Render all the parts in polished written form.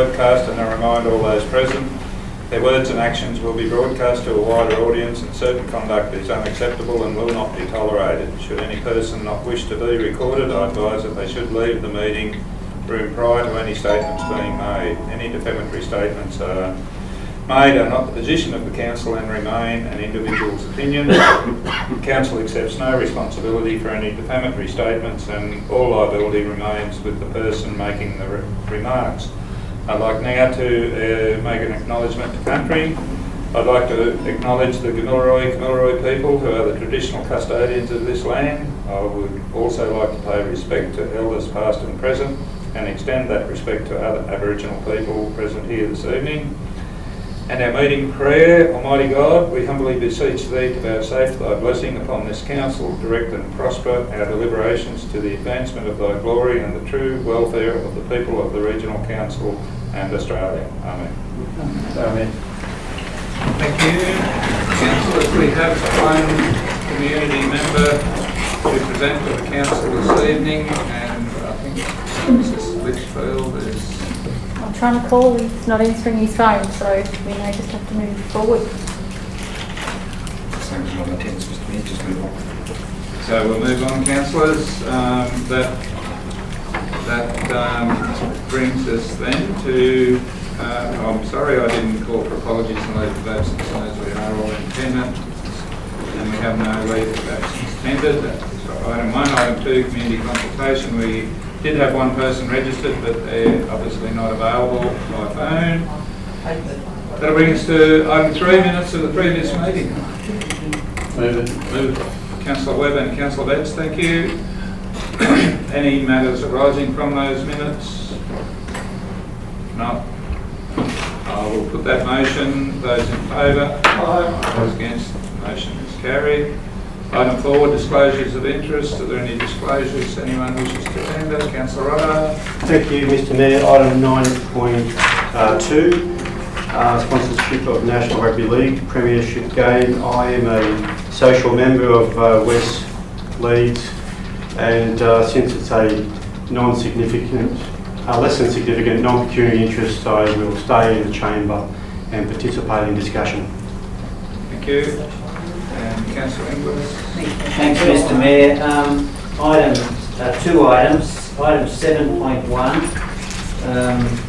webcast, and I remind all those present their words and actions will be broadcast to a wider audience, and certain conduct is unacceptable and will not be tolerated. Should any person not wish to be recorded, I advise that they should leave the meeting room prior to any statements being made. Any defamatory statements are made are not the position of the Council and remain an individual's opinion. The Council accepts no responsibility for any defamatory statements, and all liability remains with the person making the remarks. I'd like now to make an acknowledgement to country. I'd like to acknowledge the Kamilaroi people who are the traditional custodians of this land. I would also like to pay respect to elders past and present and extend that respect to other Aboriginal people present here this evening. And our meeting prayer. Almighty God, we humbly beseech Thee to vouchsafe Thy blessing upon this Council, direct and prosper our deliberations to the advancement of Thy glory and the true welfare of the people of the Regional Council and Australia. Amen. Amen. Thank you. Councillors, we have one community member to present to the Council this evening, and I think Mrs. Litchfield is... I'm trying to call, he's not answering his phone, so we may just have to move forward. Just move on. So we'll move on, councillors. That brings us then to, I'm sorry I didn't call for apologies and leave of absence as we are all in attendance, and we have no leave of absence tendered. That's item 1. Item 2, community consultation. We did have one person registered, but they're obviously not available by phone. That'll bring us to item 3, minutes of the previous meeting. Move Councillor Webb and Councillor Betts, thank you. Any matters arising from those minutes? No. I will put that motion. Those in favour? Aye. Those against? The motion is carried. Item 4, disclosures of interest. Are there any disclosures anyone wishes to tender? Councillor Rodda. Thank you, Mr Mayor. Item 9.2, sponsorship of National Rugby League Premiership game. I am a social member of West Leeds, and since it's a non-significant, less than significant non-pecuniary interest, I will stay in the chamber and participate in discussion. Thank you. And Councillor Inglis. Thanks, Mr Mayor. Two items. Item 7.1,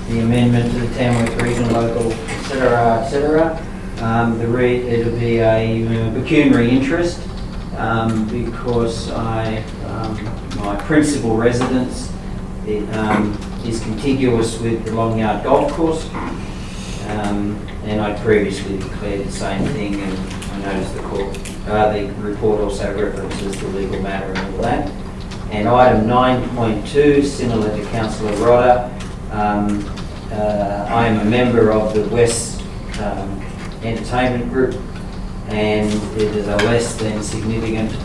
the amendment to the Tamworth Regional Local, etc. It'll be a pecuniary interest because my principal residence is contiguous with the Long Yard Golf Course, and I previously declared the same thing, and I noticed the report also references the legal matter and all that. And item 9.2, similar to Councillor Rodda, I am a member of the West Entertainment Group, and it is a less than significant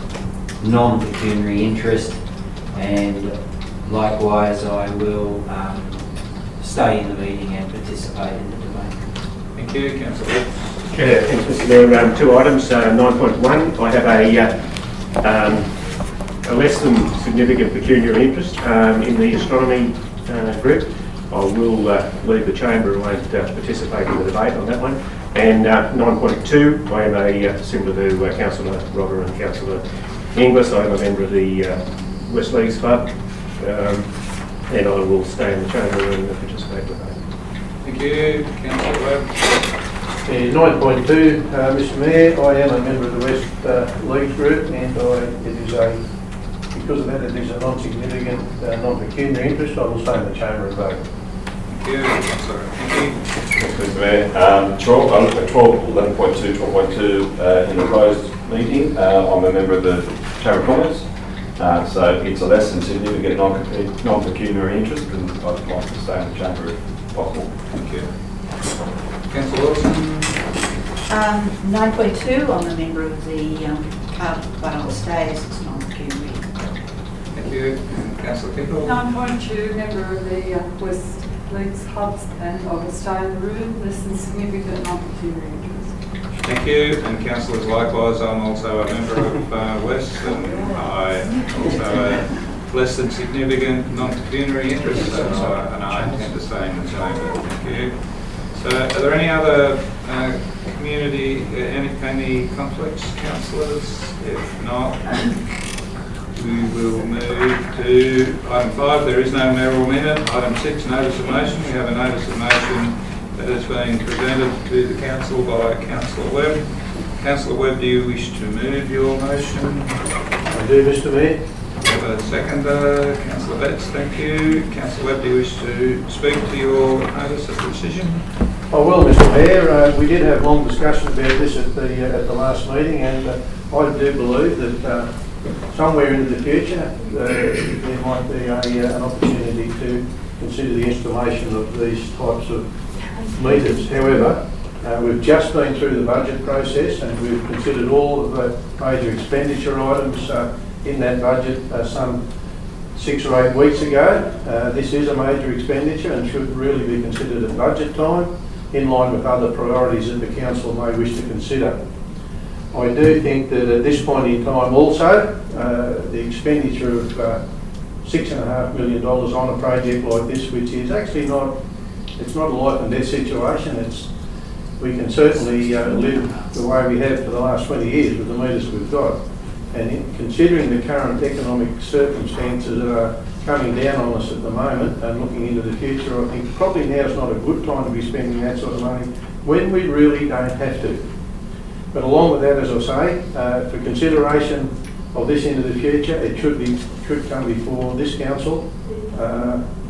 non-pecuniary interest, and likewise I will stay in the meeting and participate in the debate. Thank you, Councillor Betts. Yeah, thanks, Mr Mayor. Two items. 9.1, I have a less than significant pecuniary interest in the astronomy group. I will leave the chamber and won't participate in the debate on that one. And 9.2, I am similar to Councillor Rodda and Councillor Inglis, I am a member of the West Leagues Club, and I will stay in the chamber and participate in the debate. Thank you, Councillor Webb. 9.2, Mr Mayor, I am a member of the West Leagues Group, and because of that, it is a non-significant, non-pecuniary interest. I will stay in the chamber and vote. Thank you, Councillor. Thank you. Thanks, Mr Mayor. 11.2, 12.2 in the closed meeting. I'm a member of the Chamber of Commerce, so it's a less than significant non-pecuniary interest, and I'd like to stay in the chamber if possible. Thank you. Councillor Wilson. 9.2, I'm a member of the club, but I'll stay as it's non-pecuniary. Thank you. And Councillor Tickle. 9.2, member of the West Leagues Clubs, and I will stay in the room, less than significant non-pecuniary interest. Thank you. And councillors, likewise, I'm also a member of West, and I also less than significant non-pecuniary interest, and I intend to stay in the chamber. Thank you. So, are there any other community, any conflicts, councillors? If not, we will move to item 5. There is no mayoral minute. Item 6, notice of motion. We have a notice of motion that has been presented to the council by Councillor Webb. Councillor Webb, do you wish to move your motion? I do, Mr Mayor. We have a seconder, Councillor Betts, thank you. Councillor Webb, do you wish to speak to your notice of decision? I will, Mr Mayor. We did have long discussion about this at the last meeting, and I do believe that somewhere into the future there might be an opportunity to consider the installation of these types of meters. However, we've just been through the budget process and we've considered all of the major expenditure items in that budget some 6 or 8 weeks ago. This is a major expenditure and should really be considered at budget time, in line with other priorities that the council may wish to consider. I do think that at this point in time also, the expenditure of $6.5 million on a project like this, which is actually it's not a life and death situation. We can certainly live the way we have for the last 20 years with the meters we've got. And considering the current economic circumstances that are coming down on us at the moment and looking into the future, I think probably now is not a good time to be spending that sort of money when we really don't have to. But along with that, as I say, for consideration of this into the future, it should come before this council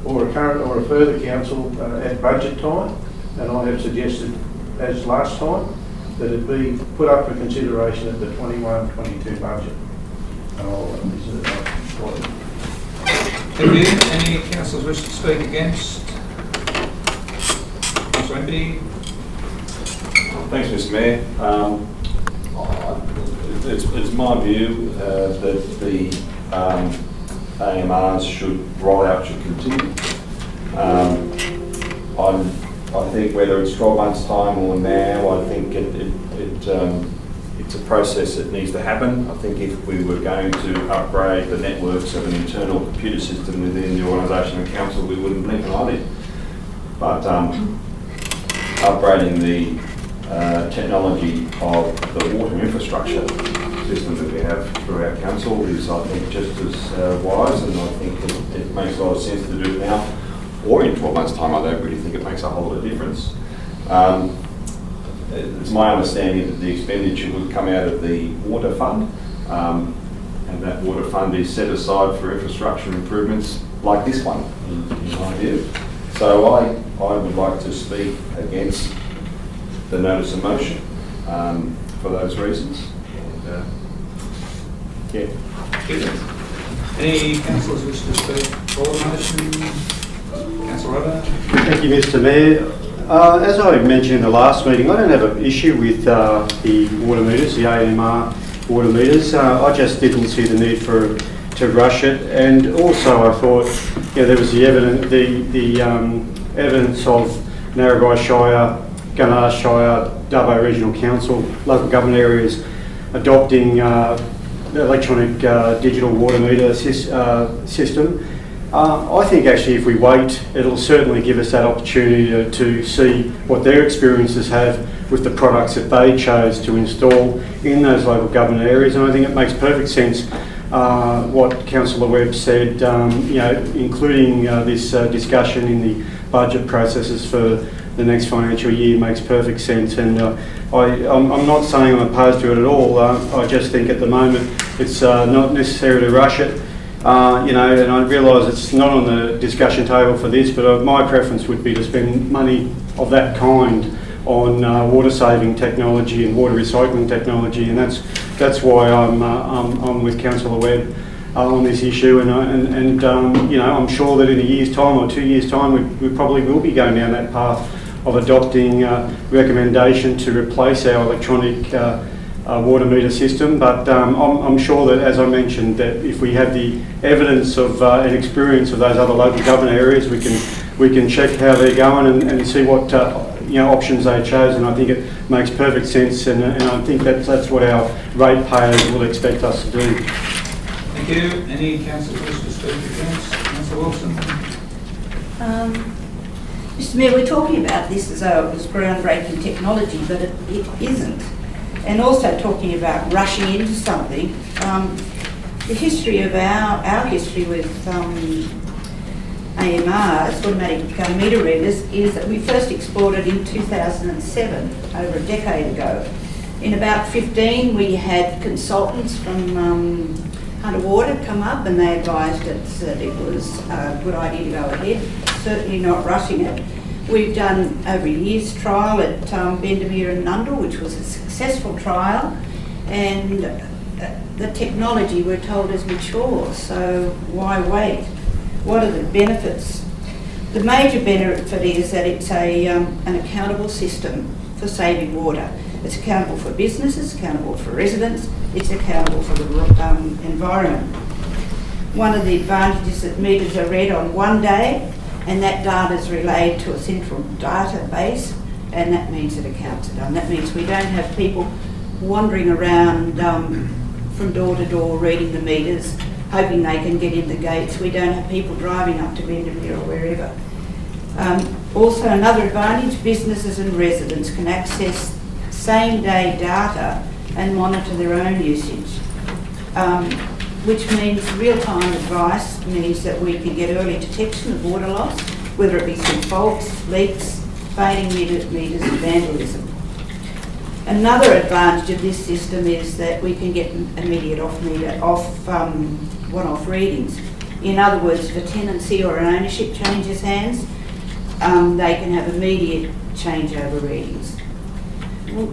or a current or a further council at budget time. And I have suggested, as last time, that it be put up for consideration at the 21-22 budget. And I'll visit it. Thank you. Any councillors wish to speak against? Councillor Embee? Thanks, Mr Mayor. It's my view that the AMRs rollout should continue. I think whether it's 12 months' time or now, I think it's a process that needs to happen. I think if we were going to upgrade the networks of an internal computer system within the organisation and council, we wouldn't blink an eyelid. But upgrading the technology of the water infrastructure system that we have throughout council is, I think, just as wise, and I think it makes a lot of sense to do it now or in 12 months' time. I don't really think it makes a whole lot of difference. It's my understanding that the expenditure would come out of the water fund, and that water fund is set aside for infrastructure improvements like this one, in my view. So I would like to speak against the notice of motion for those reasons. Yeah. Any councillors wish to speak for the motion? Councillor Rubber? Thank you, Mr Mayor. As I mentioned in the last meeting, I don't have an issue with the water meters, the AMR water meters. I just didn't see the need to rush it, and also I thought there was the evidence of Narrabri Shire, Gunnar Shire, Dubbo Regional Council, local government areas adopting the electronic digital water meter system. I think actually if we wait, it'll certainly give us that opportunity to see what their experiences have with the products that they chose to install in those local government areas. And I think it makes perfect sense what Councillor Webb said, including this discussion in the budget processes for the next financial year makes perfect sense. And I'm not saying I'm opposed to it at all. I just think at the moment it's not necessary to rush it. And I realise it's not on the discussion table for this, but my preference would be to spend money of that kind on water saving technology and water recycling technology, and that's why I'm with Councillor Webb on this issue. And I'm sure that in a year's time or 2 years' time, we probably will be going down that path of adopting recommendation to replace our electronic water meter system. But I'm sure that, as I mentioned, that if we have the evidence of and experience of those other local government areas, we can check how they're going and see what options they chose. And I think it makes perfect sense, and I think that's what our ratepayers will expect us to do. Thank you. Any councillors wish to speak Councillor Wilson. Mr Mayor, we're talking about this as though it was groundbreaking technology, but it isn't. And also talking about rushing into something. The history of our history with AMRs, automatic meter readers, is that we first explored it in 2007, over a decade ago. In about 15, we had consultants from Hunter Water come up and they advised us that it was a good idea to go ahead, certainly not rushing it. We've done over a year's trial at Bendemeer and Nundle, which was a successful trial, and the technology, we're told, is mature, so why wait? What are the benefits? The major benefit is that it's an accountable system for saving water. It's accountable for businesses, accountable for residents, it's accountable for the environment. One of the advantages that meters are read on one day, and that data is relayed to a central database, and that means that accounts are done. That means we don't have people wandering around from door to door reading the meters, hoping they can get in the gates. We don't have people driving up to Bendemeer or wherever. Also, another advantage, businesses and residents can access same-day data and monitor their own usage, which means real-time advice means that we can get early detection of water loss, whether it be through faults, leaks, fading meters and vandalism. Another advantage of this system is that we can get immediate one-off readings. In other words, if a tenancy or an ownership changes hands, they can have immediate changeover readings.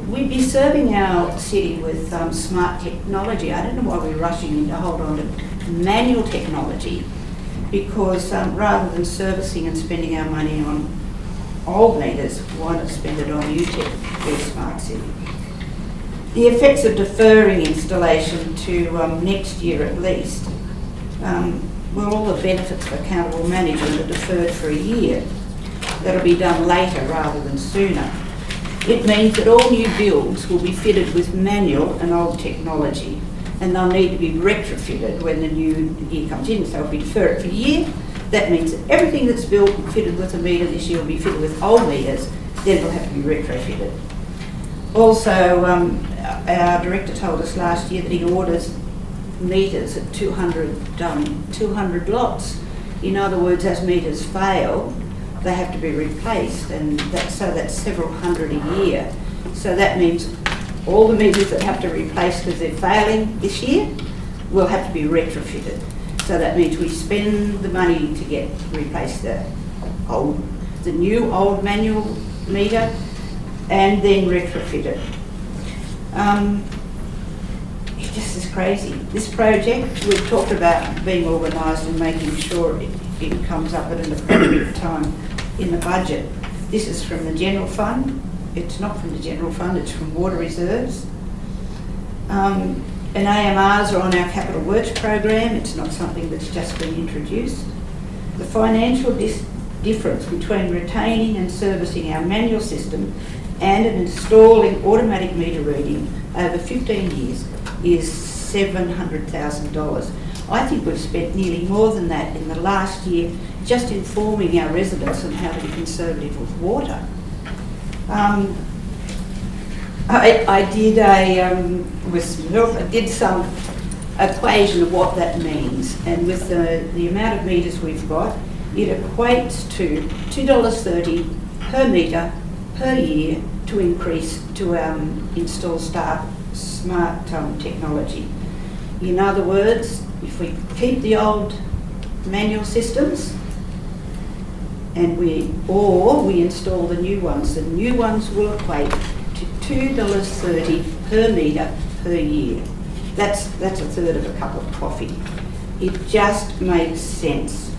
We'd be serving our city with smart technology. I don't know why we're rushing in to hold on to manual technology, because rather than servicing and spending our money on old meters, why not spend it on new tech for a smart city? The effects of deferring installation to next year at least, all the benefits of accountable management are deferred for a year. That'll be done later rather than sooner. It means that all new builds will be fitted with manual and old technology, and they'll need to be retrofitted when the new year comes in. So if we defer it for a year, that means that everything that's built and fitted with a meter this year will be fitted with old meters, then it'll have to be retrofitted. Also, our director told us last year that he orders meters at 200 lots. In other words, as meters fail, they have to be replaced, and that's several hundred a year. So that means all the meters that have to be replaced because they're failing this year will have to be retrofitted. So that means we spend the money to replace the new old manual meter and then retrofit it. It just is crazy. This project, we've talked about being organised and making sure it comes up at an appropriate time in the budget. This is from the general fund. It's not from the general fund, it's from water reserves. And AMRs are on our capital works program. It's not something that's just been introduced. The financial difference between retaining and servicing our manual system and installing automatic meter reading over 15 years is $700,000. I think we've spent nearly more than that in the last year just informing our residents on how to be conservative with water. I did some equation of what that means, and with the amount of meters we've got, it equates to $2.30 per metre per year to increase to install smart technology. In other words, if we keep the old manual systems and we install the new ones will equate to $2.30 per metre per year. That's a third of a cup of coffee. It just makes sense.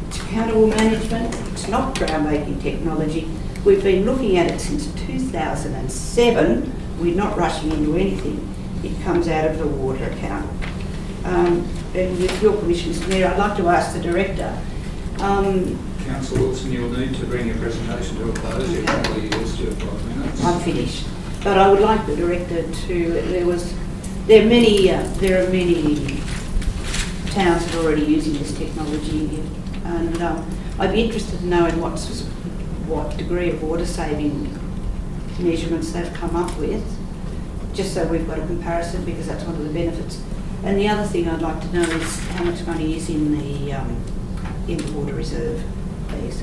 It's accountable management, it's not groundbreaking technology. We've been looking at it since 2007. We're not rushing into anything. It comes out of the water account. And with your permission, Mr Mayor, I'd like to ask the Director. Councillor Wilson, you'll need to bring your presentation to a close. You've only used your 5 minutes. I'm finished. But I would like the Director to, there are many towns that are already using this technology, and I'd be interested in knowing what degree of water saving measurements they've come up with, just so we've got a comparison, because that's one of the benefits. And the other thing I'd like to know is how much money is in the water reserve, please.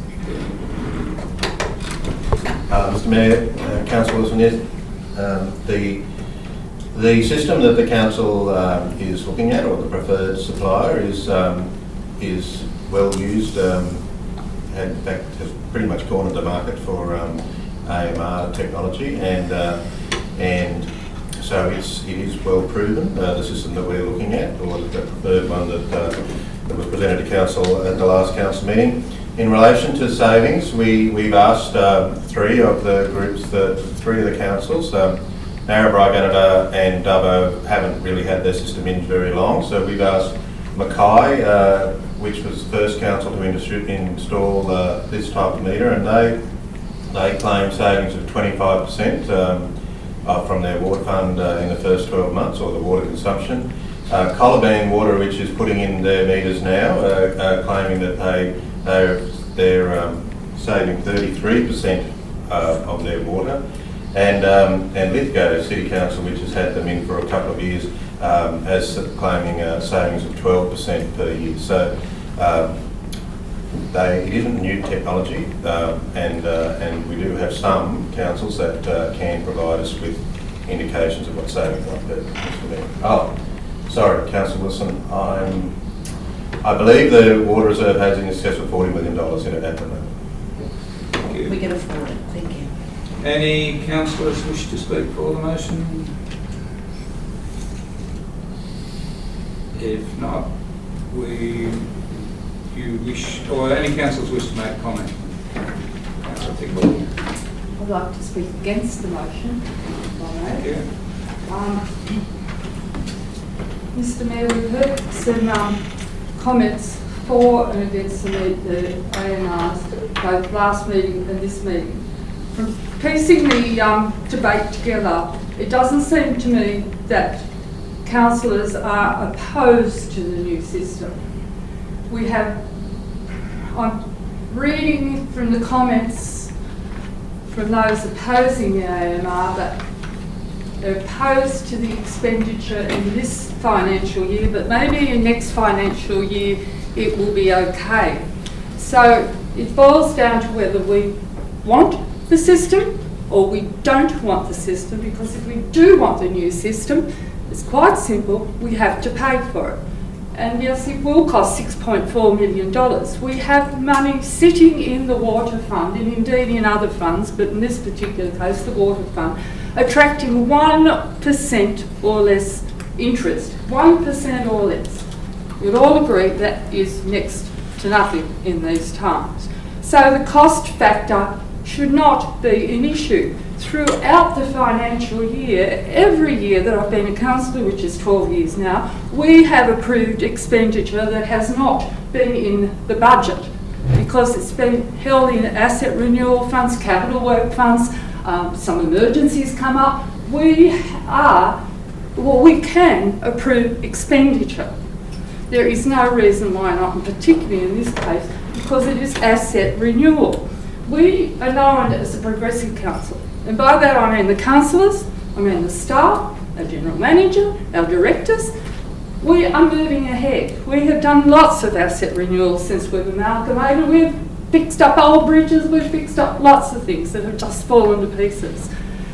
Mr Mayor, Councillor Wilson, yes. The system that the council is looking at, or the preferred supplier, is well used. In fact, has pretty much cornered the market for AMR technology, and so it is well proven. The system that we're looking at, or the preferred one that was presented to council at the last council meeting. In relation to savings, we've asked three of the councils. Narrabri, Gunnedah and Dubbo haven't really had their system in very long, so we've asked Mackay, which was the first council to install this type of meter, and they claim savings of 25% from their water fund in the first 12 months, or the water consumption. Colaban Water, which is putting in their meters now, are claiming that they're saving 33% of their water. And Lithgow City Council, which has had them in for a couple of years, has claiming savings of 12% per year. So it isn't new technology, and we do have some councils that can provide us with indications of what savings might be. Oh, sorry, Councillor Wilson, I believe the water reserve has in excess of $40 million in it at the moment. Thank you. We can afford it, thank you. Any councillors wish to speak for the motion? If not, any councillors wish to make comment? Councillor Tickle. I'd like to speak against the motion. Thank you. Mr Mayor, we've heard some comments for and against the AMRs, both last meeting and this meeting. From piecing the debate together, it doesn't seem to me that councillors are opposed to the new system. I'm reading from the comments from those opposing the AMR that they're opposed to the expenditure in this financial year, but maybe in next financial year it will be okay. So it boils down to whether we want the system or we don't want the system, because if we do want the new system, it's quite simple, we have to pay for it. And yes, it will cost $6.4 million. We have money sitting in the water fund, and indeed in other funds, but in this particular case, the water fund, attracting 1% or less interest. 1% or less. You'd all agree that is next to nothing in these times. So the cost factor should not be an issue. Throughout the financial year, every year that I've been a councillor, which is 12 years now, we have approved expenditure that has not been in the budget, because it's been held in asset renewal funds, capital work funds, some emergencies come up. We can approve expenditure. There is no reason why not, and particularly in this case, because it is asset renewal. We are known as a progressive council, and by that I mean the councillors, I mean the staff, our general manager, our directors. We are moving ahead. We have done lots of asset renewal since we've amalgamated. We've fixed up old bridges, we've fixed up lots of things that have just fallen to pieces.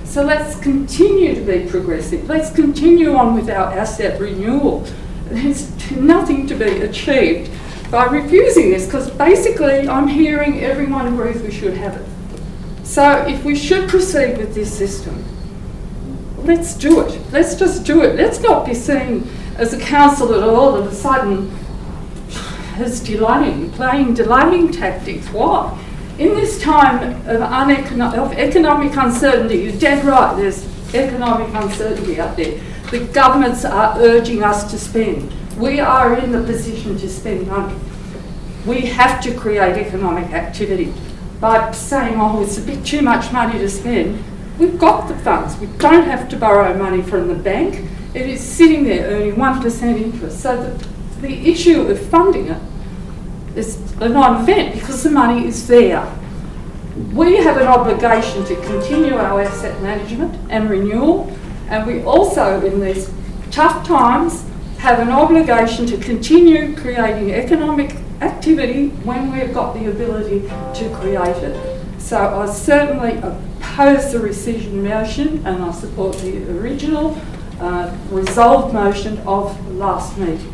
So let's continue to be progressive. Let's continue on with our asset renewal. There's nothing to be achieved by refusing this, because basically I'm hearing everyone agrees we should have it. So if we should proceed with this system, let's do it. Let's just do it. Let's not be seen as a council that all of a sudden is playing delaying tactics. Why? In this time of economic uncertainty, you're dead right, there's economic uncertainty out there. The governments are urging us to spend. We are in the position to spend money. We have to create economic activity. By saying, oh, it's a bit too much money to spend, we've got the funds. We don't have to borrow money from the bank. It is sitting there earning 1% interest. So the issue of funding it is a non-event because the money is there. We have an obligation to continue our asset management and renewal, and we also, in these tough times, have an obligation to continue creating economic activity when we've got the ability to create it. So I certainly oppose the rescission motion, and I support the original resolved motion of the last meeting.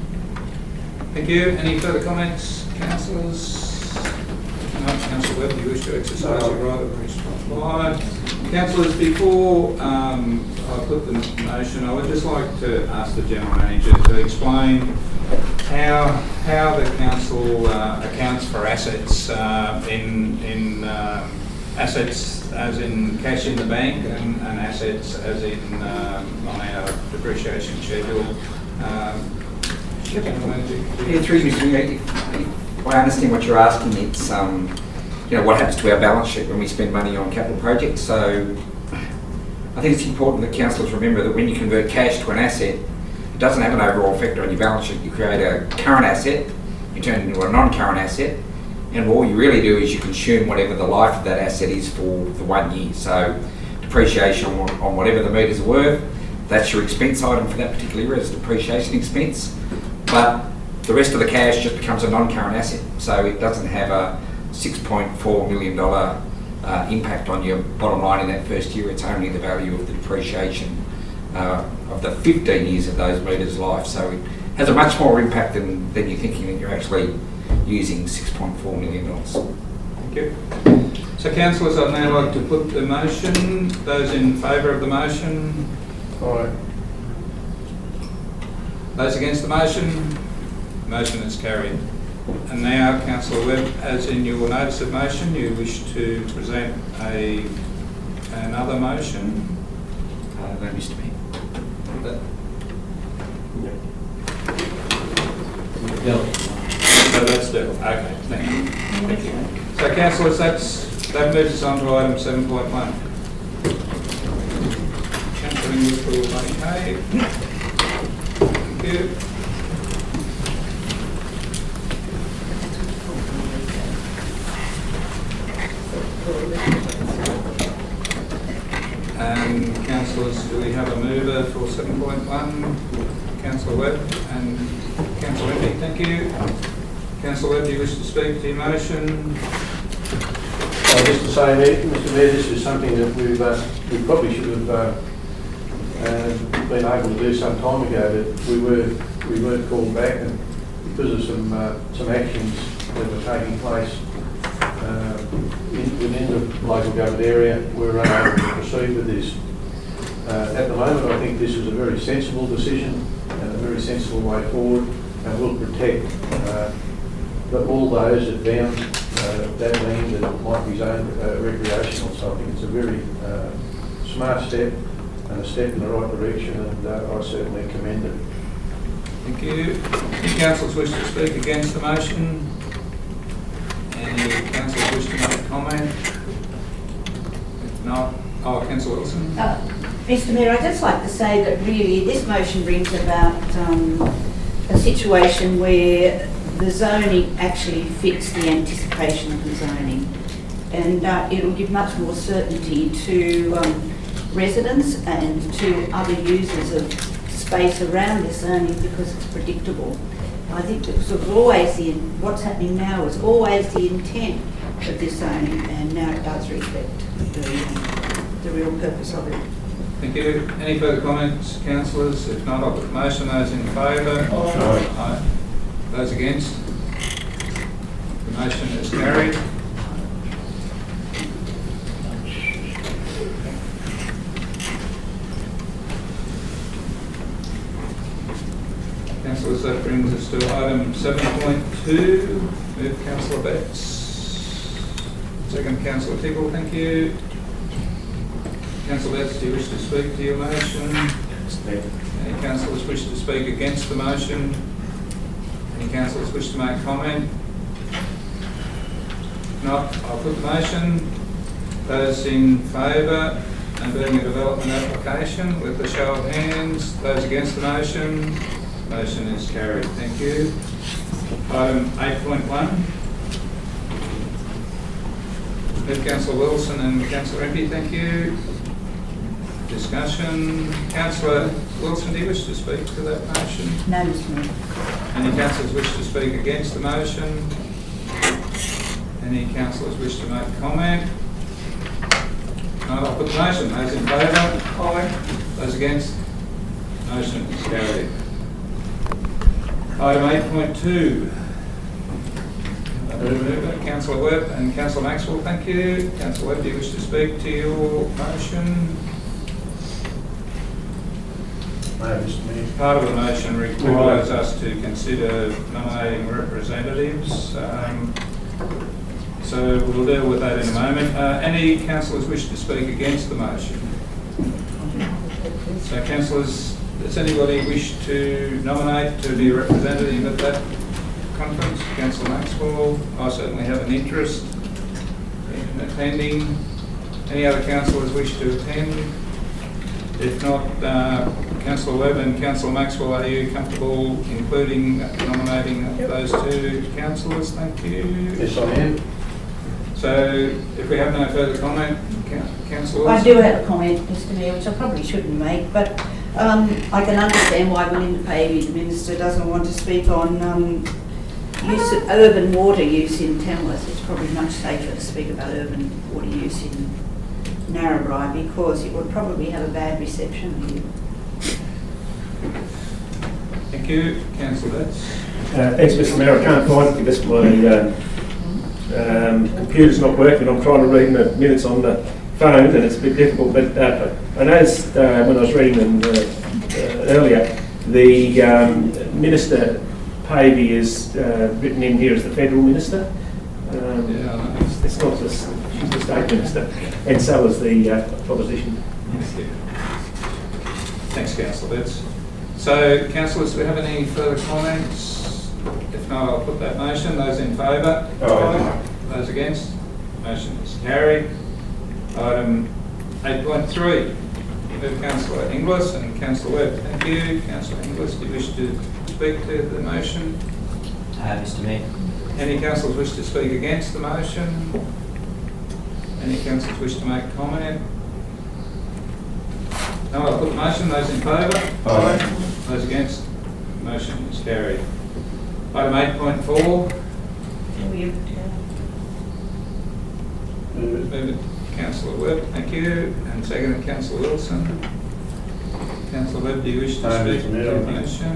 Thank you. Any further comments, councillors? No, Councillor Webb, do you wish to exercise your right of reply? Councillors, before I put the motion, I would just like to ask the General Manager to explain how the council accounts for assets in assets as in cash in the bank and assets as in on our depreciation schedule. General Manager. Yeah, through you, if I understand what you're asking. It's you know, what happens to our balance sheet when we spend money on capital projects. So I think it's important that councillors remember that when you convert cash to an asset, it doesn't have an overall effect on your balance sheet. You create a current asset, you turn it into a non-current asset, and all you really do is you consume whatever the life of that asset is for the 1 year. So depreciation on whatever the meters are worth, that's your expense item for that particular year, it's depreciation expense. But the rest of the cash just becomes a non-current asset. So it doesn't have a $6.4 million impact on your bottom line in that first year. It's only the value of the depreciation of the 15 years of those meters' life. So it has a much more impact than you're thinking that you're actually using $6.4 million. Thank you. So councillors, I'd now like to put the motion. Those in favour of the motion? Aye. Those against the motion? Motion is carried. And now, Councillor Webb, as in your notice of motion, you wish to present another motion. No, Mr. Mayor. So that's dealt. Okay, thank you. Thank you. So councillors, that moves us on to item 7.1. Councillor English will vacate. Thank you. And councillors, do we have a mover for 7.1? Councillor Webb and Councillor Endy, thank you. Councillor Webb, do you wish to speak to your motion? Just to say, Mr Mayor, this is something that we probably should have been able to do some time ago, but we weren't called back, and because of some actions that were taking place within the local government area, we're unable to proceed with this. At the moment, I think this is a very sensible decision and a very sensible way forward, and will protect all those that bound that land that might be zoned recreational. So I think it's a very smart step and a step in the right direction, and I certainly commend it. Thank you. Any councillors wish to speak against the motion? Any councillors wish to make a comment? If not, Councillor Wilson. Mr Mayor, I'd just like to say that really this motion brings about a situation where the zoning actually fits the anticipation of the zoning, and it will give much more certainty to residents and to other users of space around this zoning, because it's predictable. I think it was always what's happening now is always the intent of this zoning, and now it does reflect the real purpose of it. Thank you. Any further comments, councillors? If not, I'll put the motion. Those in favour? Aye. Those against? The motion is carried. Councillors, that brings us to item 7.2. Move Councillor Betts. Second, Councillor Tickle. Thank you. Councillor Betts, do you wish to speak to your motion? Any councillors wish to speak against the motion? Any councillors wish to make comment? If not, I'll put the motion. Those in favour and being a development application with a show of hands. Those against the motion? Motion is carried. Thank you. Item 8.1. With Councillor Wilson and Councillor Impey, thank you. Discussion. Councillor Wilson, do you wish to speak to that motion? No, Mr Mayor. Any councillors wish to speak against the motion? Any councillors wish to make comment? No, I'll put the motion. Those in favour? Aye. Those against? Motion is carried. Item 8.2. Councillor Webb and Councillor Maxwell, thank you. Councillor Webb, do you wish to speak to your motion? No, Mr Mayor. Part of the motion requires us to consider nominating representatives. So we'll deal with that in a moment. Any councillors wish to speak against the motion? So councillors, does anybody wish to nominate to be a representative at that conference? Councillor Maxwell, I certainly have an interest in attending. Any other councillors wish to attend? If not, Councillor Webb and Councillor Maxwell, are you comfortable including nominating those two councillors? Thank you. Yes, I am. So if we have no further comment, councillors? I do have a comment, Mr Mayor, which I probably shouldn't make, but I can understand why Belinda Pavey, the Minister, doesn't want to speak on use of urban water use in Tamworth. It's probably much safer to speak about urban water use in Narrabri because it would probably have a bad reception here. Thank you. Councillor Betts. Thanks, Mr Mayor. I can't find it because my computer's not working. I'm trying to read the minutes on the phone and it's a bit difficult. But I noticed when I was reading them earlier, the Minister Pavey is written in here as the Federal Minister. It's not just, she's the State Minister, and so is the opposition. Thanks, Councillor Betts. So, councillors, do we have any further comments? If not, I'll put that motion. Those in favour? Aye. Those against? Motion is carried. Item 8.3. With Councillor Inglis and Councillor Webb. Thank you. Councillor Inglis, do you wish to speak to the motion? Mr Mayor. Any councillors wish to speak against the motion? Any councillors wish to make comment? No, I'll put the motion. Those in favour? Aye. Those against? Motion is carried. Item 8.4. Move it, Councillor Webb, thank you. And second, Councillor Wilson. Councillor Webb, do you wish to speak to the motion?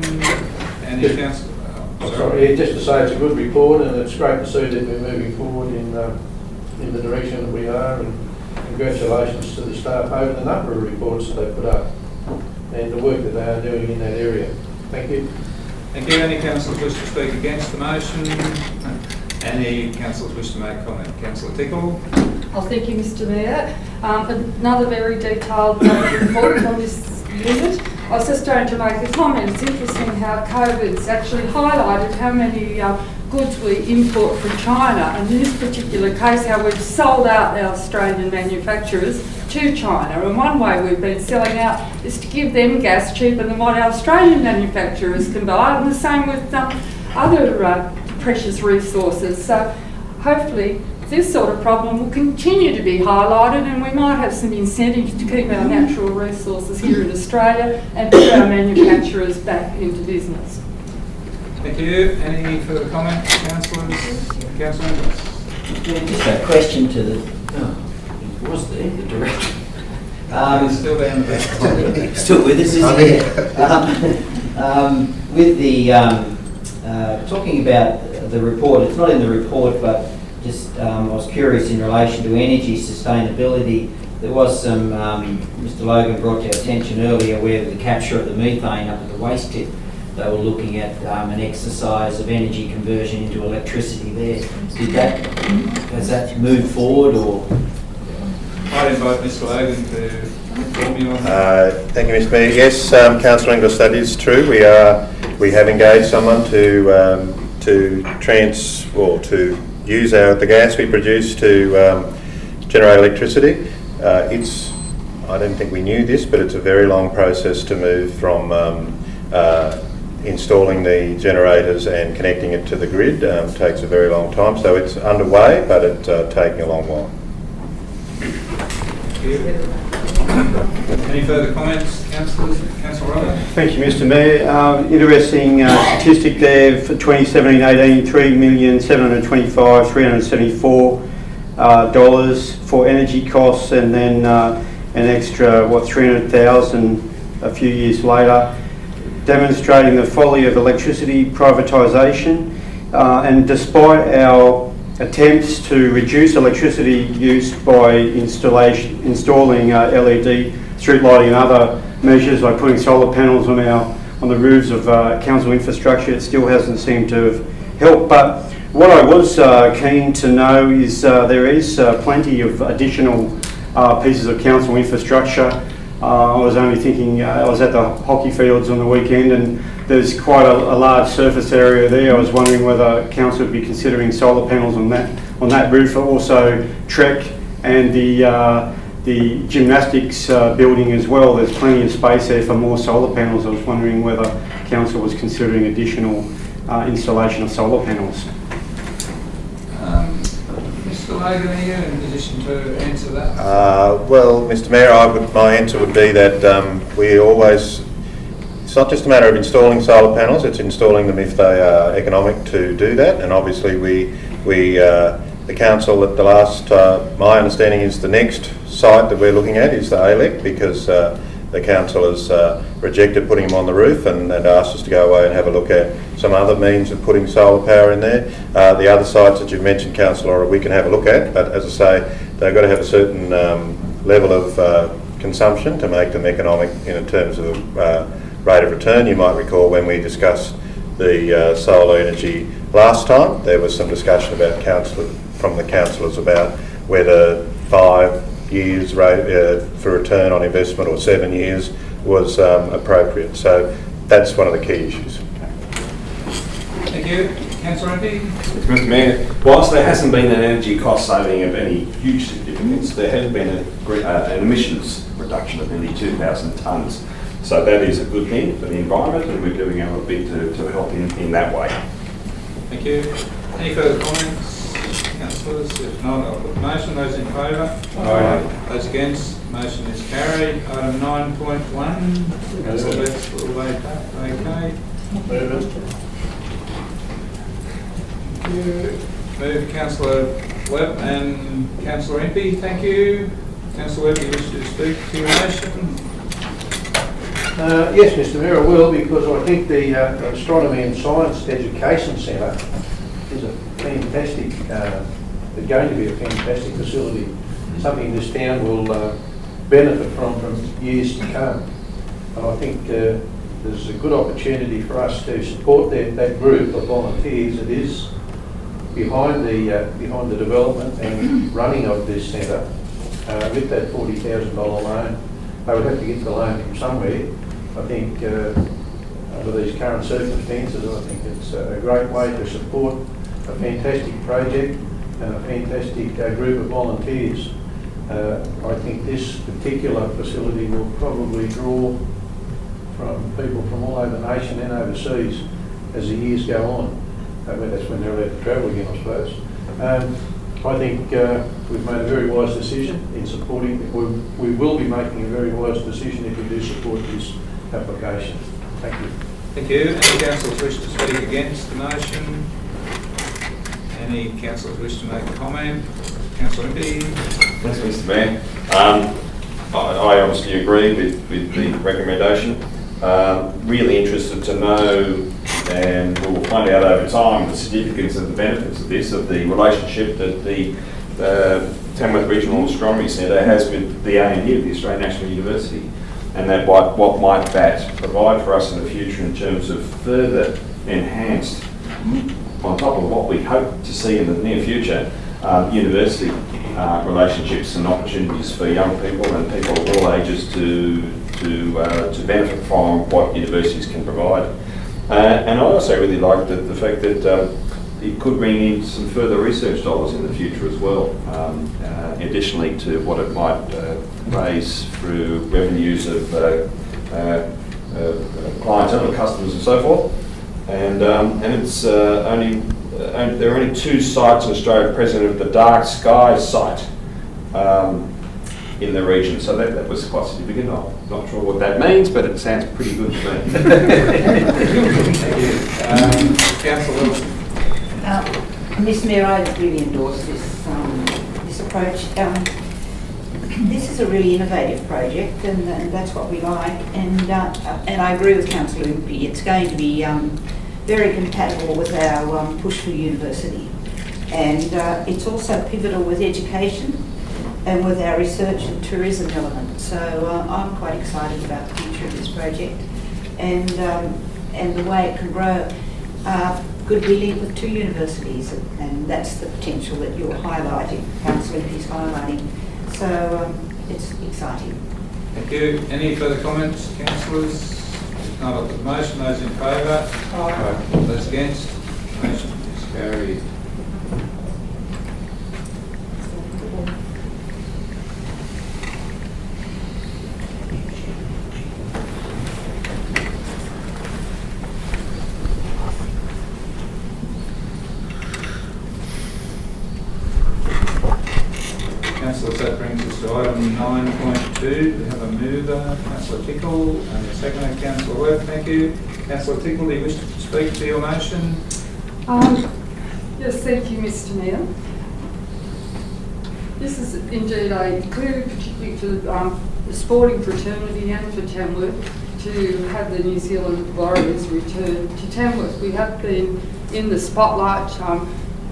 Any councillor? Sorry, just to say it's a good report and it's great to see that we're moving forward in the direction that we are, and congratulations to the staff over the number of reports that they put up and the work that they are doing in that area. Thank you. Thank you. Any councillors wish to speak against the motion? Any councillors wish to make comment? Councillor Tickle. Oh, thank you, Mr Mayor. Another very detailed report on this unit. I was just going to make a comment. It's interesting how COVID's actually highlighted how many goods we import from China, and in this particular case how we've sold out our Australian manufacturers to China. And one way we've been selling out is to give them gas cheaper than what our Australian manufacturers can buy, and the same with other precious resources. So hopefully this sort of problem will continue to be highlighted, and we might have some incentives to keep our natural resources here in Australia and put our manufacturers back into business. Thank you. Any further comments, councillors? Councillor Inglis. Yeah, just a question to the director. He's still down the back. Still with us, isn't he? With the talking about the report, it's not in the report, but just I was curious in relation to energy sustainability. There was some, Mr Logan brought to our attention earlier, where the capture of the methane up at the waste tip, they were looking at an exercise of energy conversion into electricity there. Has that moved forward, or? I'd invite Mr Logan to inform you on that. Thank you, Mr Mayor. Yes, Councillor Inglis, that is true. We have engaged someone to use the gas we produce to generate electricity. I don't think we knew this, but it's a very long process to move from installing the generators and connecting it to the grid takes a very long time. So it's underway, but it's taking a long while. Any further comments, councillors? Councillor Roberts? Thank you, Mr Mayor. Interesting statistic there for 2017-18, $3,725,374 for energy costs, and then an extra, $300,000 a few years later, demonstrating the folly of electricity privatisation. And despite our attempts to reduce electricity use by installing LED street lighting and other measures, like putting solar panels on the roofs of council infrastructure, it still hasn't seemed to have helped. But what I was keen to know is there is plenty of additional pieces of council infrastructure. I was only thinking, I was at the hockey fields on the weekend, and there's quite a large surface area there. I was wondering whether council would be considering solar panels on that roof. Also Trek and the gymnastics building as well. There's plenty of space there for more solar panels. I was wondering whether council was considering additional installation of solar panels. Mr Logan, are you in a position to answer that? Well, Mr Mayor, my answer would be that it's not just a matter of installing solar panels, it's installing them if they are economic to do that. And obviously the council at the last, my understanding is the next site that we're looking at is the ALEC, because the council has rejected putting them on the roof and asked us to go away and have a look at some other means of putting solar power in there. The other sites that you've mentioned, Councillor, we can have a look at, but as I say, they've got to have a certain level of consumption to make them economic in terms of rate of return. You might recall when we discussed the solar energy last time, there was some discussion from the councillors about whether 5 years rate for return on investment or 7 years was appropriate. So that's one of the key issues. Thank you. Councillor MP? Mr Mayor, whilst there hasn't been an energy cost saving of any huge significance, there has been an emissions reduction of nearly 2,000 tonnes. So that is a good thing for the environment, and we're doing our bit to help in that way. Thank you. Any further comments, councillors? If not, I'll put the motion. Those in favour? Aye. Those against? Motion is carried. Item 9.1. Councillor Betts will wait that. Okay. Thank you. Move Councillor Webb and Councillor Impey. Thank you. Councillor Webb, you wish to speak to your motion? Yes, Mr Mayor, I will, because I think the Astronomy and Science Education Centre is a fantastic, going to be a fantastic facility, something this town will benefit from years to come. And I think there's a good opportunity for us to support that group of volunteers that is behind the development and running of this centre with that $40,000 loan. They would have to get the loan from somewhere. I think under these current circumstances, I think it's a great way to support a fantastic project and a fantastic group of volunteers. I think this particular facility will probably draw from people from all over the nation and overseas as the years go on. That's when they're allowed to travel again, I suppose. I think we've made a very wise decision in supporting, we will be making a very wise decision if we do support this application. Thank you. Thank you. Any councillors wish to speak against the motion? Any councillors wish to make a comment? Councillor Impey? Thanks, Mr Mayor. I obviously agree with the recommendation. Really interested to know, and we'll find out over time, the significance of the benefits of this, of the relationship that the Tamworth Regional Astronomy Centre has with the ANU, the Australian National University, and that what might that provide for us in the future in terms of further enhanced, on top of what we hope to see in the near future, university relationships and opportunities for young people and people of all ages to benefit from what universities can provide. And I also really like the fact that it could bring in some further research dollars in the future as well, additionally to what it might raise through revenues of clientele, customers and so forth. And it's there are only 2 sites in Australia present of the dark sky site in the region. So that was quite significant. I'm not sure what that means, but it sounds pretty good to me. Thank you. Councillor Wilson. Mr Mayor, I really endorse this approach. This is a really innovative project, and that's what we like. And I agree with Councillor Impey. It's going to be very compatible with our push for university, and it's also pivotal with education and with our research and tourism element. So I'm quite excited about the future of this project, and the way it can grow. Could we link with 2 universities, and that's the potential that you're highlighting, Councillor Impey's highlighting. So it's exciting. Thank you. Any further comments, councillors? If not, I'll put the motion. Those in favour? Aye. Those against? Motion is carried. Councillors, that brings us to item 9.2. We have a mover, Councillor Tickle, and a seconder, Councillor Webb. Thank you. Councillor Tickle, do you wish to speak to your motion? Yes, thank you, Mr Mayor. This is indeed a clearly particularly for the sporting fraternity and for Tamworth to have the New Zealand Warriors return to Tamworth. We have been in the spotlight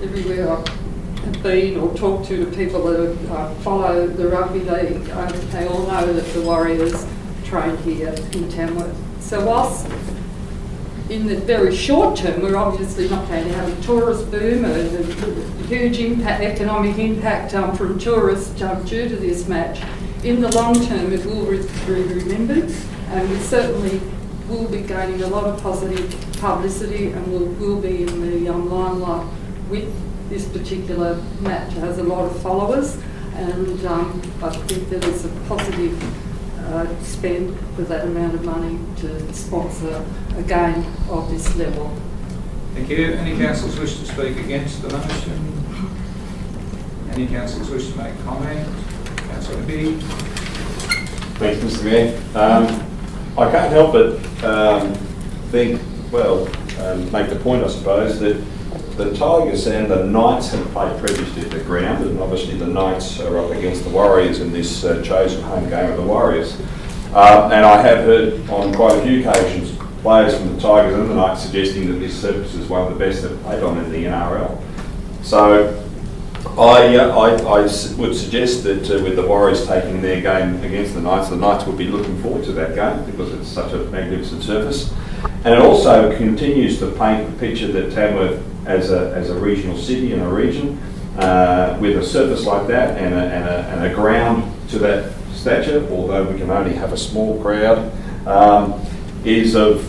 everywhere I've been or talked to the people that follow the rugby league. They all know that the Warriors train here in Tamworth. So whilst in the very short term we're obviously not going to have a tourist boom and a huge impact, economic impact from tourists due to this match, in the long term it will be remembered, and we certainly will be gaining a lot of positive publicity, and will be in the limelight with this particular match. It has a lot of followers, and I think that it's a positive spend for that amount of money to sponsor a game of this level. Thank you. Any councillors wish to speak against the motion? Any councillors wish to make comment? Councillor Impey. Thanks, Mr Mayor. I can't help but make the point, I suppose, that the Tigers and the Knights have played previously at the ground, and obviously the Knights are up against the Warriors in this chosen home game of the Warriors. And I have heard on quite a few occasions players from the Tigers and the Knights suggesting that this surface is one of the best they've played on in the NRL. So I would suggest that with the Warriors taking their game against the Knights would be looking forward to that game because it's such a magnificent surface. And it also continues to paint the picture that Tamworth as a regional city and a region with a surface like that and a ground to that stature, although we can only have a small crowd, is of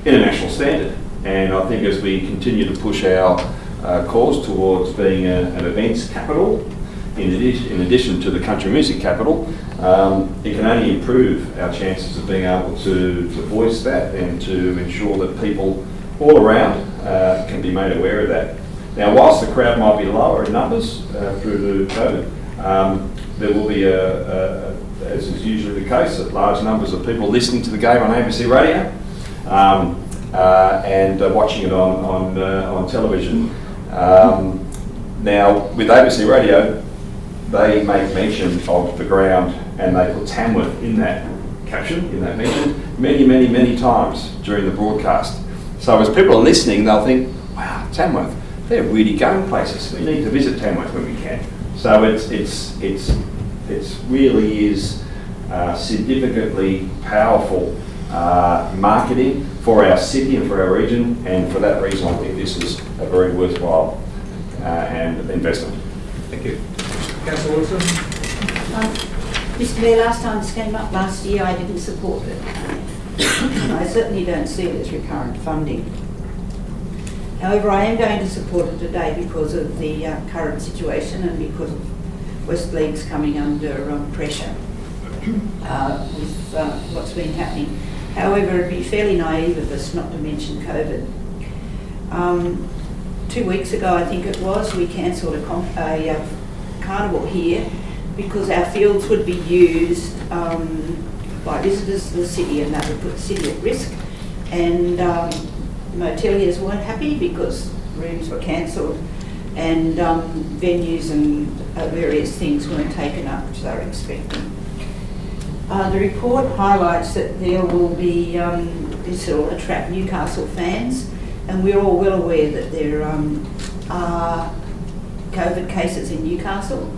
international standard. And I think as we continue to push our cause towards being an events capital, in addition to the country music capital, it can only improve our chances of being able to voice that and to ensure that people all around can be made aware of that. Now, whilst the crowd might be lower in numbers through the COVID, there will be, as is usually the case, large numbers of people listening to the game on ABC Radio and watching it on television. Now, with ABC Radio, they make mention of the ground and they put Tamworth in that caption, in that mention, many, many, many times during the broadcast. So as people are listening, they'll think, wow, Tamworth, they're really going places. We need to visit Tamworth when we can. So it's really is significantly powerful marketing for our city and for our region, and for that reason I think this is a very worthwhile and investment. Thank you. Councillor Wilson. Mr Mayor, last time this came up last year I didn't support it. I certainly don't see it as recurrent funding. However, I am going to support it today because of the current situation and because of West Leagues coming under pressure with what's been happening. However, it'd be fairly naive of us not to mention COVID. 2 weeks ago, I think it was, we cancelled a carnival here because our fields would be used by visitors to the city, and that would put the city at risk. And moteliers weren't happy because rooms were cancelled, and venues and various things weren't taken up, which they were expecting. The report highlights that there will be, this will attract Newcastle fans, and we're all well aware that there are COVID cases in Newcastle,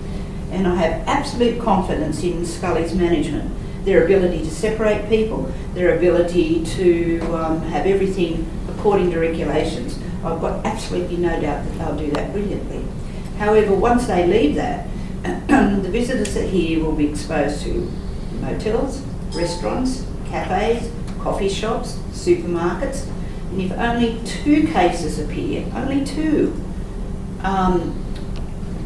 and I have absolute confidence in Scully's management, their ability to separate people, their ability to have everything according to regulations. I've got absolutely no doubt that they'll do that brilliantly. However, once they leave that, the visitors that are here will be exposed to motels, restaurants, cafes, coffee shops, supermarkets, and if only 2 cases appear, only 2,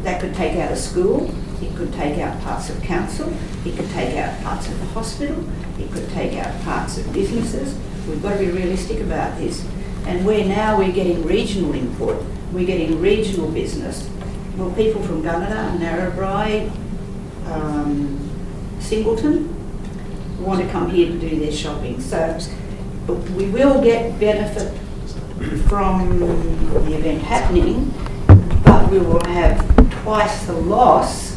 that could take out a school, it could take out parts of council, it could take out parts of the hospital, it could take out parts of businesses. We've got to be realistic about this. And we're getting regional input, we're getting regional business. Well, people from Gunnedah, Narrabri, Singleton want to come here to do their shopping. So we will get benefit from the event happening, but we will have twice the loss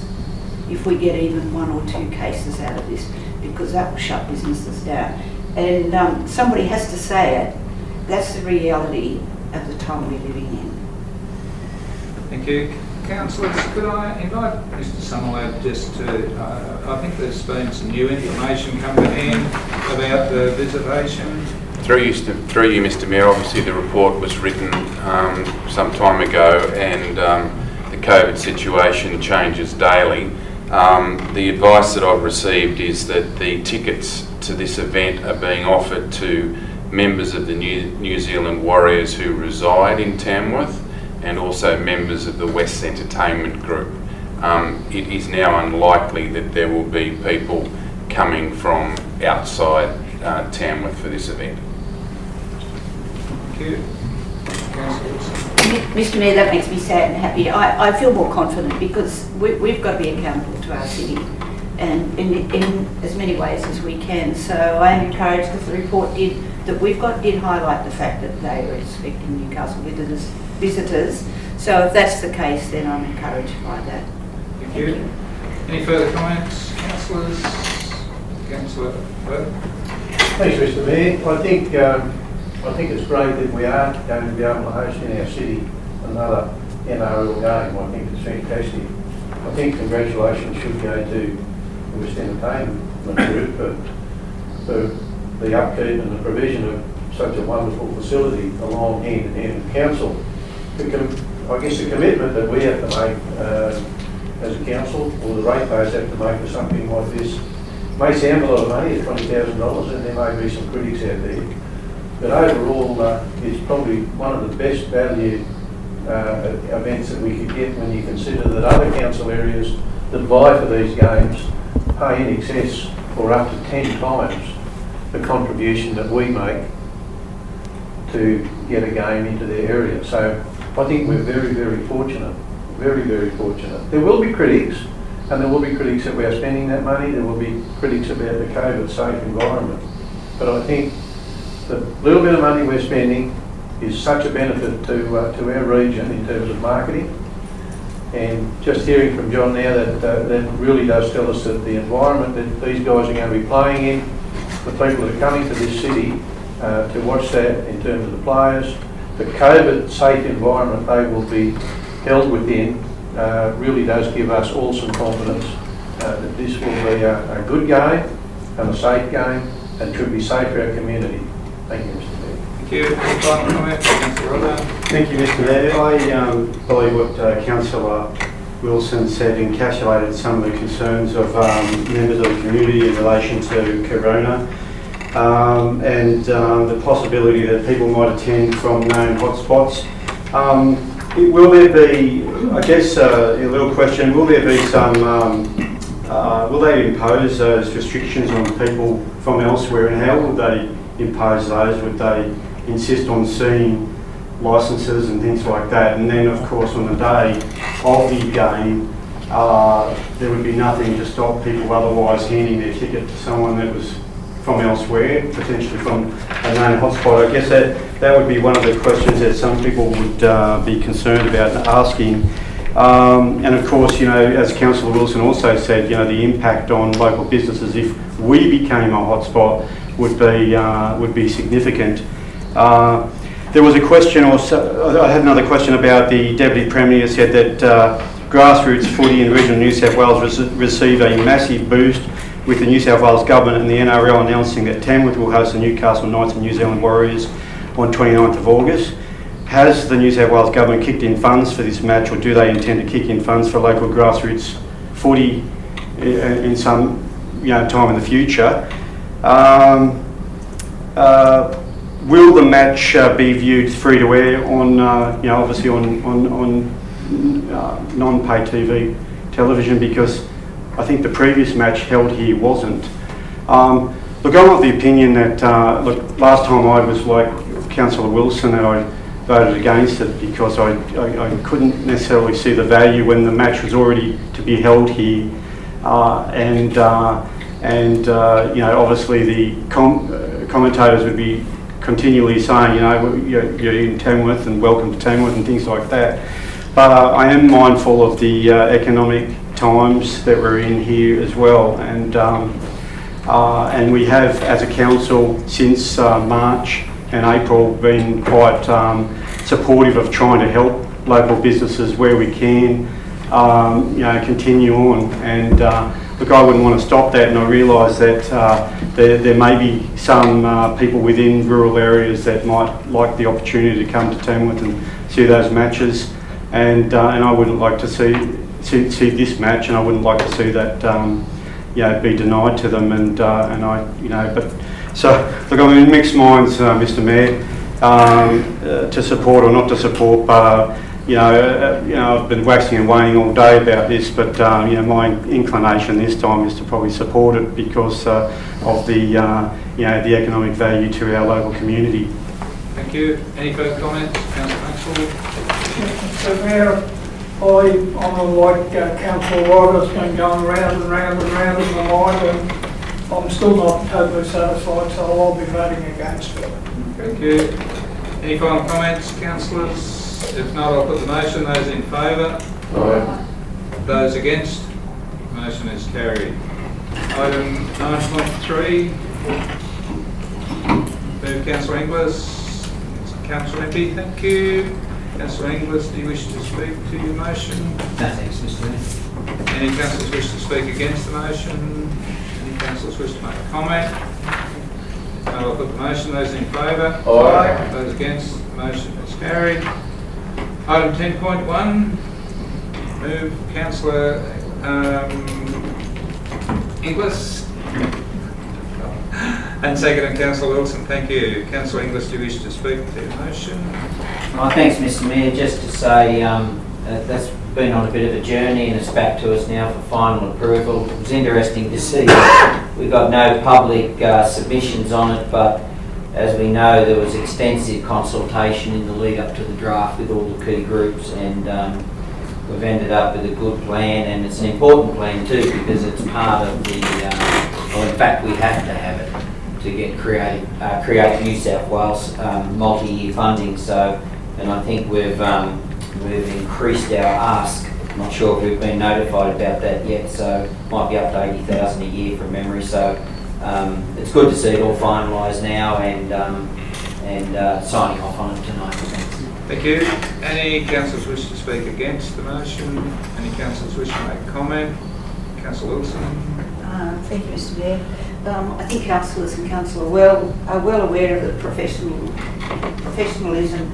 if we get even 1 or 2 cases out of this, because that will shut businesses down. And somebody has to say it. That's the reality of the time we're living in. Thank you. Councillors, could I invite Mr Summerlab just to, I think there's been some new information come to hand about the visitation. Through you, Mr Mayor, obviously the report was written some time ago, and the COVID situation changes daily. The advice that I've received is that the tickets to this event are being offered to members of the New Zealand Warriors who reside in Tamworth, and also members of the West Entertainment Group. It is now unlikely that there will be people coming from outside Tamworth for this event. Thank you. Mr Mayor, that makes me sad and happy. I feel more confident because we've got to be accountable to our city, and in as many ways as we can. So I am encouraged because the report did highlight the fact that they were expecting Newcastle visitors. So if that's the case, then I'm encouraged by that. Thank you. Any further comments, councillors? Councillor Burke? Thanks, Mr Mayor. I think it's great that we are going to be able to host in our city another NRL game. I think it's fantastic. I think congratulations should go to the West Entertainment Group for the upkeep and the provision of such a wonderful facility along hand in hand with council. I guess the commitment that we have to make as a council, or the ratepayers have to make for something like this, may sound a lot of money at $20,000, and there may be some critics out there. But overall, it's probably one of the best value events that we could get when you consider that other council areas that vie for these games pay in excess or up to 10 times the contribution that we make to get a game into their area. So I think we're very, very fortunate, very, very fortunate. There will be critics, and there will be critics that we are spending that money. There will be critics about the COVID safe environment. But I think the little bit of money we're spending is such a benefit to our region in terms of marketing. And just hearing from John now that really does tell us that the environment that these guys are going to be playing in, the people that are coming to this city to watch that in terms of the players, the COVID safe environment they will be held within really does give us all some confidence that this will be a good game and a safe game and should be safe for our community. Thank you, Mr Mayor. Thank you. Any final comment, Councillor Rodin? Thank you, Mr Mayor. I believe what Councillor Wilson said encapsulated some of the concerns of members of the community in relation to Corona and the possibility that people might attend from known hotspots. Will there be, I guess, a little question, will there be some, will they impose those restrictions on people from elsewhere, and how will they impose those? Would they insist on seeing licences and things like that? And then, of course, on the day of the game, there would be nothing to stop people otherwise handing their ticket to someone that was from elsewhere, potentially from a known hotspot. I guess that would be one of the questions that some people would be concerned about asking. And of course, as Councillor Wilson also said, the impact on local businesses if we became a hotspot would be significant. There was a question also, I had another question about the Deputy Premier said that grassroots footy in regional New South Wales received a massive boost with the New South Wales Government and the NRL announcing that Tamworth will host the Newcastle Knights and New Zealand Warriors on 29th of August. Has the New South Wales Government kicked in funds for this match, or do they intend to kick in funds for local grassroots footy in some time in the future? Will the match be viewed free to air on, obviously on non-pay TV television? Because I think the previous match held here wasn't. Look, I'm of the opinion that last time I was like Councillor Wilson, that I voted against it because I couldn't necessarily see the value when the match was already to be held here, and obviously the commentators would be continually saying, you're in Tamworth and welcome to Tamworth and things like that. But I am mindful of the economic times that we're in here as well, and we have, as a council, since March and April, been quite supportive of trying to help local businesses where we can, continue on. And look, I wouldn't want to stop that, and I realise that there may be some people within rural areas that might like the opportunity to come to Tamworth and see those matches, and I wouldn't like to see this match, and I wouldn't like to see that be denied to them, and but so look, I'm in mixed minds, Mr. Mayor, to support or not to support, but I've been waxing and waning all day about this, but my inclination this time is to probably support it because of the the economic value to our local community. Thank you. Any further comments, Councillor Maxwell? Mr. Mayor, I'm like Councillor Ryder's been going round and round and round in my mind, and I'm still not totally satisfied, so I'll be voting against it. Thank you. Any final comments, councillors? If not, I'll put the motion. Those in favour? Aye. Those against? Motion is carried. Item 9.3. Move Councillor Inglis. Councillor MP, thank you. Councillor Inglis, do you wish to speak to your motion? No, thanks, Mr. Mayor. Any councillors wish to speak against the motion? Any councillors wish to make a comment? I'll put the motion. Those in favour? Aye. Those against? The motion is carried. Item 10.1. Move Councillor Inglis. And second, Councillor Wilson. Thank you. Councillor Inglis, do you wish to speak to the motion? Thanks, Mr. Mayor. Just to say that's been on a bit of a journey and it's back to us now for final approval. It was interesting to see we got no public submissions on it, but as we know, there was extensive consultation in the lead up to the draft with all the key groups, and we've ended up with a good plan, and it's an important plan too because it's part of the, in fact we have to have it to get create New South Wales multi-year funding. So, and I think we've increased our ask. I'm not sure if we've been notified about that yet, so might be up to 80,000 a year from memory. So it's good to see it all finalised now and signing off on it tonight. Thanks. Thank you. Any councillors wish to speak against the motion? Any councillors wish to make a comment? Councillor Wilson. Thank you, Mr. Mayor. I think councillors and council are well aware of the professionalism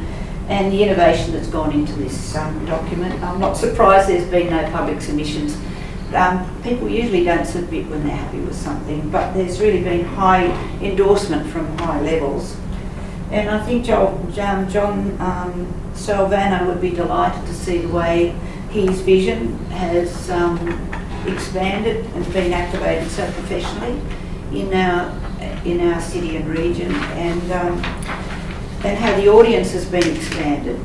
and the innovation that's gone into this document. I'm not surprised there's been no public submissions. People usually don't submit when they're happy with something, but there's really been high endorsement from high levels. And I think John Salvano would be delighted to see the way his vision has expanded and been activated so professionally in our city and region, and how the audience has been expanded.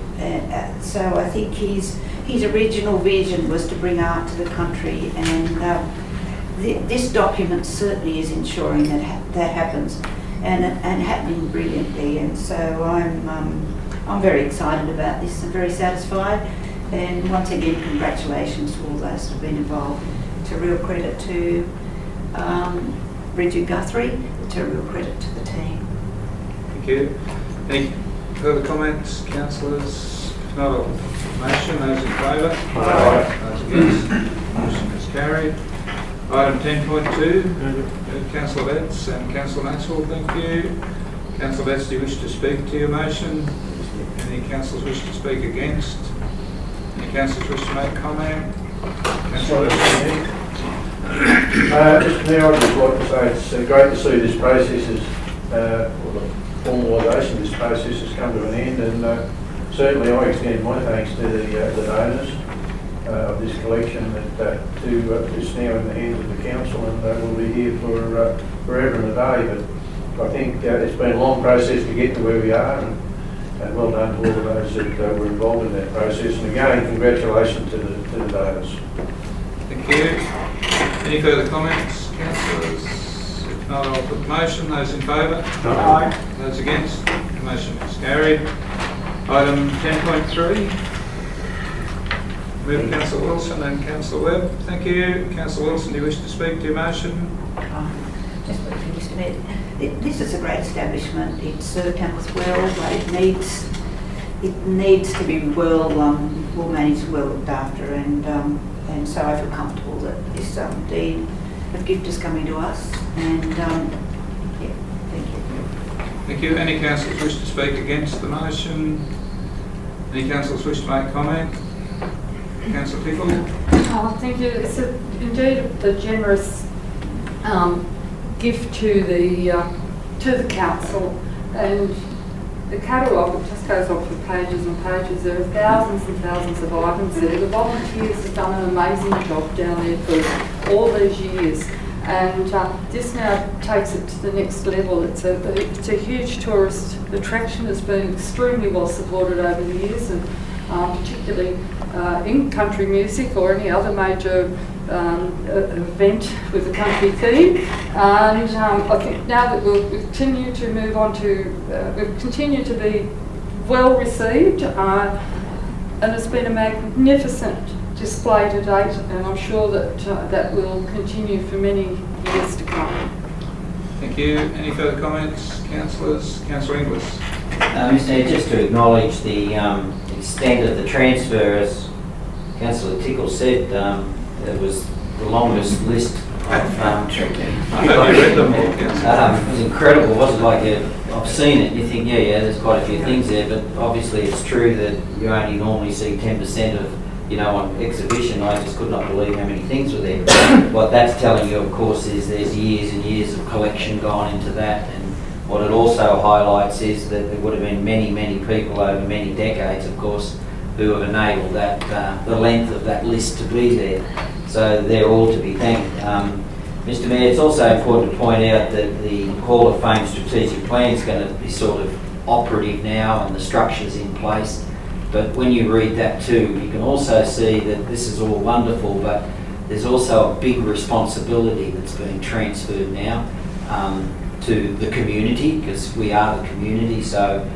So I think his original vision was to bring art to the country, and this document certainly is ensuring that happens, and happening brilliantly. And so I'm very excited about this and very satisfied. And once again, congratulations to all those who have been involved. It's a real credit to Bridget Guthrie. It's a real credit to the team. Thank you. Any further comments, councillors? If not, I'll put the motion. Those in favour? Aye. Those against? Motion is carried. Item 10.2, Councillor Betts and Councillor Maxwell, thank you. Councillor Betts, do you wish to speak to your motion? Any councillors wish to speak against? Any councillors wish to make comment? Councillor Betts. Mr Mayor, I'd just like to say it's great to see this process the formalisation of this process has come to an end, and certainly I extend my thanks to the donors of this collection that is now in the hands of the council, and will be here for forever and a day. But I think it's been a long process to get to where we are, and well done to all of those that were involved in that process. And again, congratulations to the donors. Thank you. Any further comments, councillors? If not, I'll put the motion. Those in favour? Aye. Those against? The motion is carried. Item 10.3. Move Councillor Wilson and Councillor Webb. Thank you. Councillor Wilson, do you wish to speak to your motion? Just briefly, Mr Mayor. This is a great establishment. It's served Tamworth well, but it needs to be well managed, well looked after, and so I feel comfortable that this deed of gift is coming to us. And yeah, thank you. Thank you. Any councillors wish to speak against the motion? Any councillors wish to make comment? Councillor Pickle. Thank you. It's indeed a generous gift to the council, and the catalogue just goes on for pages and pages. There are thousands and thousands of items there. The volunteers have done an amazing job down there for all these years, and this now takes it to the next level. It's a huge tourist attraction. It's been extremely well supported over the years, and particularly in country music or any other major event with a country theme. And I think now that we'll continue to move on to, we'll continue to be well received, and it's been a magnificent display to date, and I'm sure that that will continue for many years to come. Thank you. Any further comments, councillors? Councillor Inglis. Mr. Mayor, just to acknowledge the extent of the transfer, as Councillor Tickle said, it was the longest list of it was incredible. It wasn't like I've seen it, you think, yeah, there's quite a few things there, but obviously it's true that you only normally see 10% of, on exhibition. I just could not believe how many things were there. What that's telling you, of course, is there's years and years of collection gone into that, and what it also highlights is that there would have been many, many people over many decades, of course, who have enabled that, the length of that list to be there. So they're all to be thanked. Mr. Mayor, it's also important to point out that the Hall of Fame strategic plan is going to be sort of operative now, and the structure's in place. But when you read that too, you can also see that this is all wonderful, but there's also a big responsibility that's being transferred now to the community, because we are the community. So,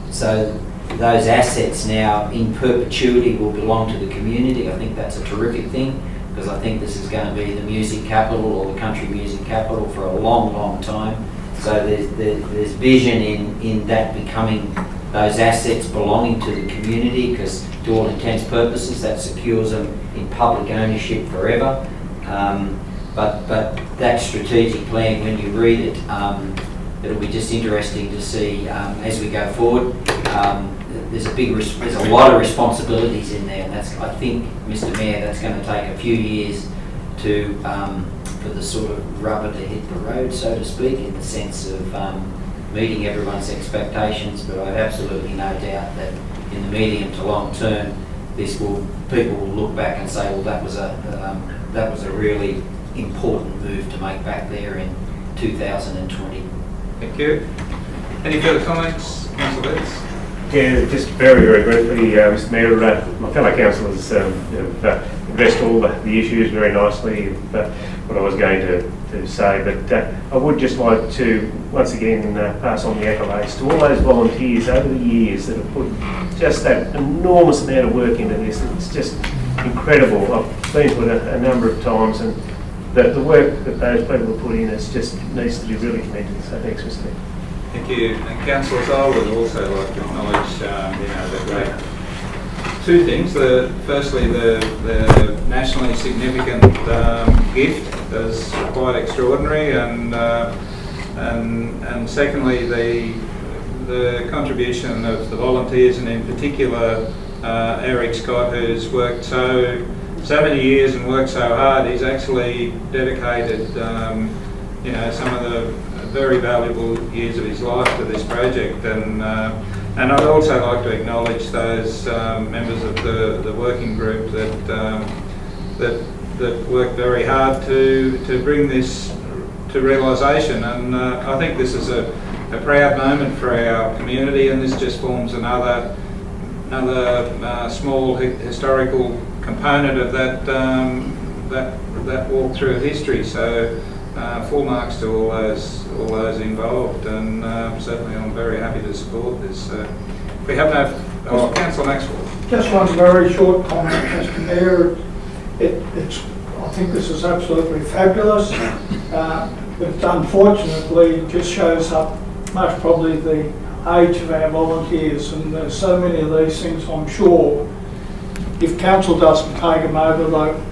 so those assets now in perpetuity will belong to the community. I think that's a terrific thing, because I think this is going to be the music capital or the country music capital for a long, long time. So there's vision in that becoming those assets belonging to the community, because to all intents and purposes that secures them in public ownership forever. But that strategic plan, when you read it, it'll be just interesting to see as we go forward. There's a lot of responsibilities in there, and that's, I think, Mr. Mayor, that's going to take a few years to for the sort of rubber to hit the road, so to speak, in the sense of meeting everyone's expectations. But I have absolutely no doubt that in the medium to long term, people will look back and say, well, that was a really important move to make back there in 2020. Thank you. Any further comments, Councillor Betts? Yeah, just very, very briefly, Mr Mayor, my fellow councillors have addressed all the issues very nicely of what I was going to say, but I would just like to once again pass on the accolades to all those volunteers over the years that have put just that enormous amount of work into this. It's just incredible. I've been to it a number of times, and the work that those people have put in just needs to be really commended. So thanks, Mr Mayor. Thank you. And Councillors, I would also like to acknowledge, the great two things. Firstly, the nationally significant gift is quite extraordinary, and secondly, the contribution of the volunteers, and in particular Eric Scott, who's worked so many years and worked so hard. He's actually dedicated, some of the very valuable years of his life to this project, and I'd also like to acknowledge those members of the working group that worked very hard to bring this to realisation, and I think this is a proud moment for our community, and this just forms another small historical component of that walk through history. So full marks to all those involved, and certainly I'm very happy to support this. We have no Councillor Maxwell. Just one very short comment, Mr Mayor. I think this is absolutely fabulous, but unfortunately it just shows up most probably the age of our volunteers, and there's so many of these things. I'm sure if council doesn't take them over,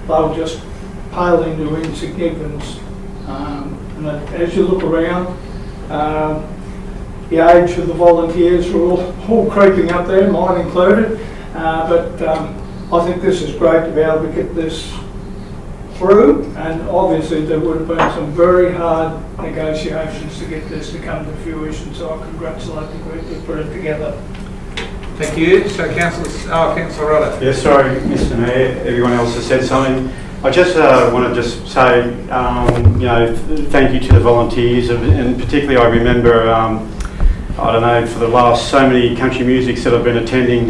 they'll just pale into insignificance. And as you look around, the age of the volunteers are all creeping up there, mine included. But I think this is great to be able to get this through, and obviously there would have been some very hard negotiations to get this to come to fruition, so I congratulate the group that put it together. Thank you. So Councillor Rodder. Yes, sorry, Mr Mayor, everyone else has said something. I just want to just say, thank you to the volunteers, and particularly I remember, I don't know, for the last so many country musics that I've been attending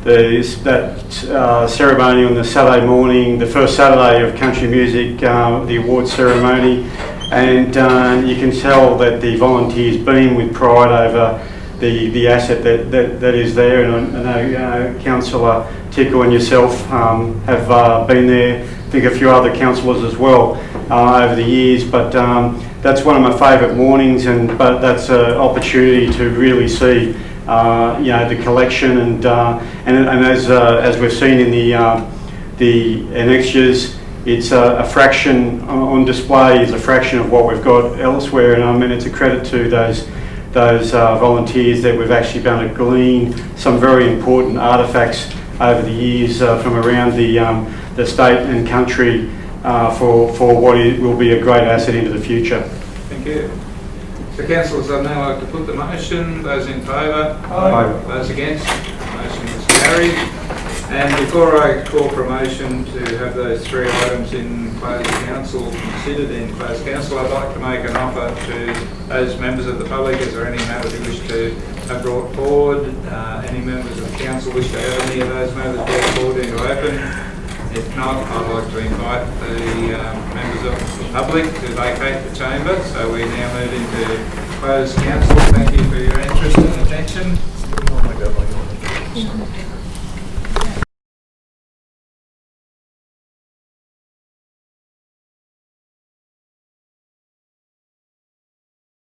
that ceremony on the Saturday morning, the first Saturday of country music, the awards ceremony, and you can tell that the volunteers beam with pride over the asset that is there, and I know Councillor Tickle and yourself have been there. I think a few other councillors as well over the years, but that's one of my favourite mornings, but that's an opportunity to really see the collection, and as we've seen in the annexures, it's a fraction on display, is a fraction of what we've got elsewhere, and I mean it's a credit to those volunteers that we've actually been able to glean some very important artefacts over the years from around the state and country for what will be a great asset into the future. Thank you. So councillors, I'd now like to put the motion. Those in favour? Aye. Those against? Motion is carried. And before I call for a motion to have those three items in closed council, considered in closed council, I'd like to make an offer to those members of the public. Is there any matters you wish to have brought forward? Any members of the council wish to have any of those matters brought forward into open? If not, I'd like to invite the members of the public to vacate the chamber. So we now move into closed council. Thank you for your interest and attention.